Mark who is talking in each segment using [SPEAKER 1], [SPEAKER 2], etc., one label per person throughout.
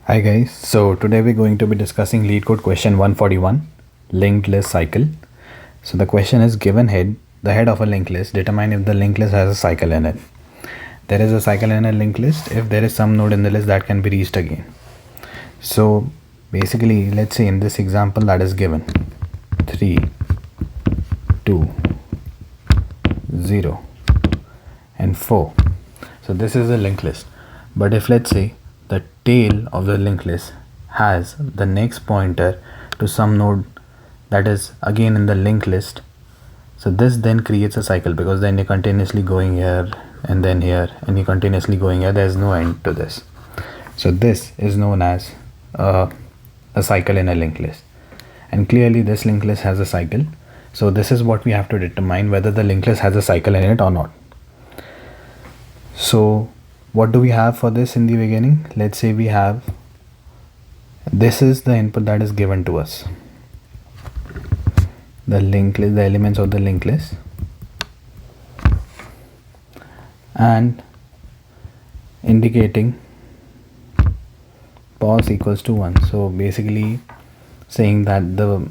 [SPEAKER 1] Hi guys, so today we're going to be discussing Leetcode question 141, linked list cycle. So the question is given the head of a linked list, determine if the linked list has a cycle in it. There is a cycle in a linked list if there is some node in the list that can be reached again. So basically, let's say in this example that is given 3, 2, 0 and 4. So this is a linked list. But if let's say the tail of the linked list has the next pointer to some node that is again in the linked list, so this then creates a cycle, because then you're continuously going here and then here and you're continuously going here. There's no end to this. So this is known as a cycle in a linked list, and clearly this linked list has a cycle. So this is what we have to determine, whether the linked list has a cycle in it or not. So what do we have for this in the beginning? Let's say we have, this is the input that is given to us, the linked list, the elements of the linked list, and indicating pos equals to 1. So basically saying that the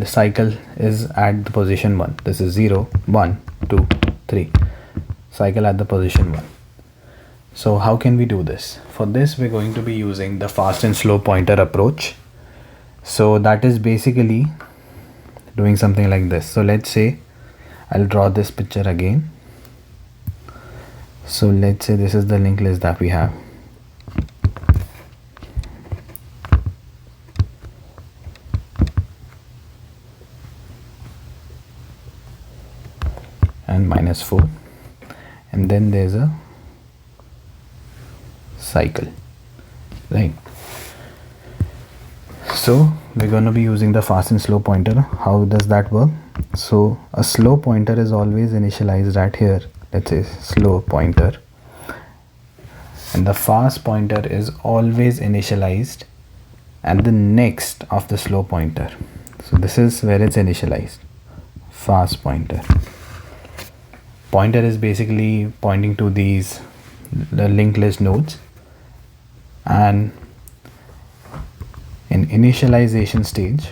[SPEAKER 1] cycle is at the position 1. This is 0, 1, 2, 3, cycle at the position 1. So how can we do this? For this we're going to be using the fast and slow pointer approach. So that is basically doing something like this. So let's say I'll draw this picture again. So let's say this is the linked list that we have. And -4, and then there's a cycle, right? So we're going to be using the fast and slow pointer. How does that work? So a slow pointer is always initialized at here, let's say slow pointer, and the fast pointer is always initialized at the next of the slow pointer. So this is where it's initialized, fast pointer. Pointer is basically pointing to these the linked list nodes, and in initialization stage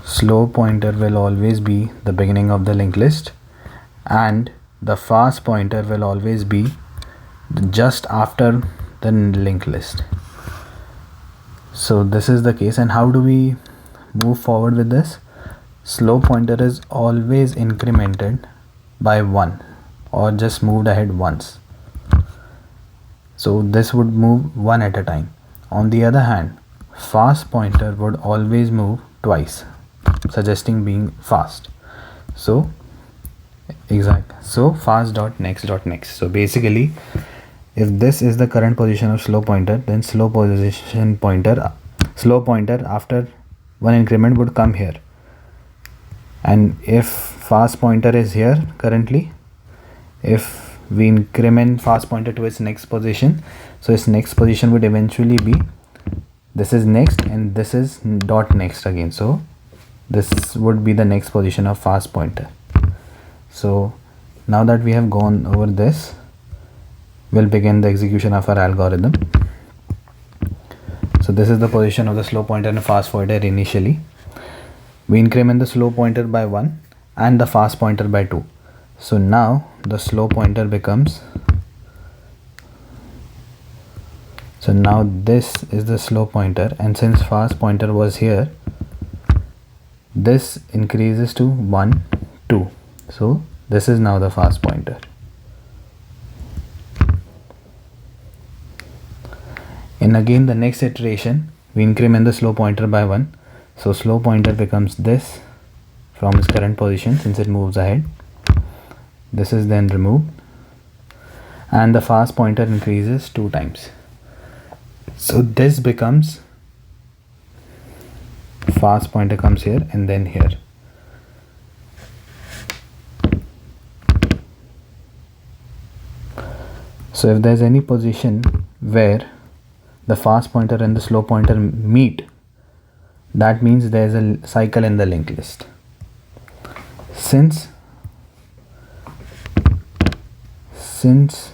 [SPEAKER 1] slow pointer will always be the beginning of the linked list, and the fast pointer will always be just after the linked list. So this is the case. And how do we move forward with this? Slow pointer is always incremented by 1 or just moved ahead once. So this would move 1 at a time. On the other hand, fast pointer would always move twice, suggesting being fast. So fast dot next dot next. So basically, if this is the current position of slow pointer, then slow pointer after one increment would come here. And if fast pointer is here currently, if we increment fast pointer to its next position, so its next position would eventually be, this is next and this is dot next again. So this would be the next position of fast pointer. So now that we have gone over this, we'll begin the execution of our algorithm. So this is the position of the slow pointer and fast pointer initially. We increment the slow pointer by 1 and the fast pointer by 2. So now the slow pointer becomes, so now this is the slow pointer, and since fast pointer was here, this increases to 1, 2. So this is now the fast pointer. And again the next iteration, we increment the slow pointer by 1. So slow pointer becomes this from its current position, since it moves ahead. This is then removed, and the fast pointer increases 2 times. So this becomes, fast pointer comes here and then here. So if there's any position where the fast pointer and the slow pointer meet, that means there's a cycle in the linked list. Since since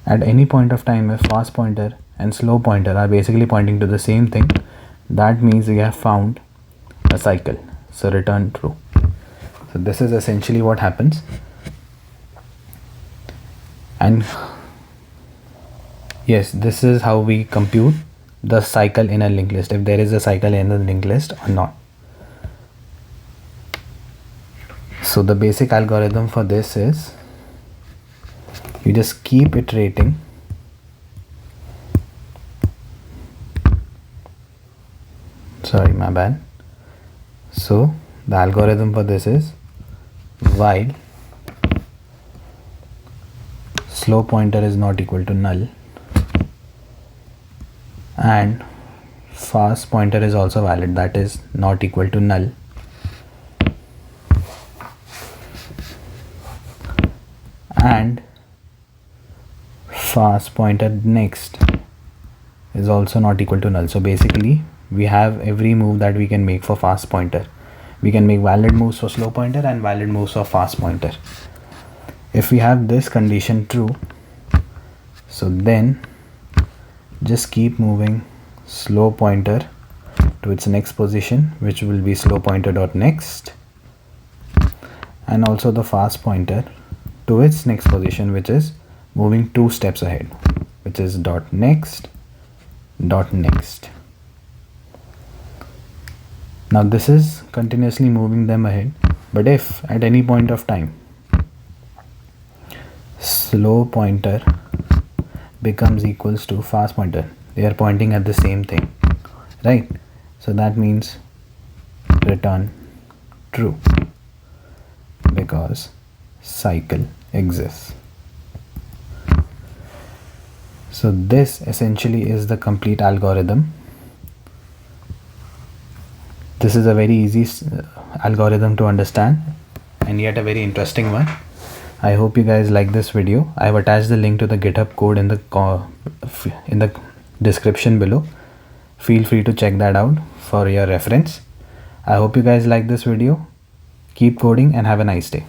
[SPEAKER 1] at any point of time if fast pointer and slow pointer are basically pointing to the same thing, that means we have found a cycle, so return true. So this is essentially what happens. And yes, this is how we compute the cycle in a linked list, if there is a cycle in the linked list or not. So the basic algorithm for this is you just keep iterating sorry, my bad. So the algorithm for this is while slow pointer is not equal to null and fast pointer is also valid, that is not equal to null, and fast pointer next is also not equal to null. So basically we have every move that we can make for fast pointer. We can make valid moves for slow pointer and valid moves for fast pointer. If we have this condition true, so then just keep moving slow pointer to its next position, which will be slow pointer dot next, and also the fast pointer to its next position, which is moving 2 steps ahead, which is dot next dot next. Now this is continuously moving them ahead, but if at any point of time slow pointer becomes equals to fast pointer, they are pointing at the same thing, right? So that means return true because cycle exists. So this essentially is the complete algorithm. This is a very easy algorithm to understand and yet a very interesting one. I hope you guys like this video. I have attached the link to the GitHub code in the description below. Feel free to check that out for your reference. I hope you guys like this video. Keep coding and have a nice day.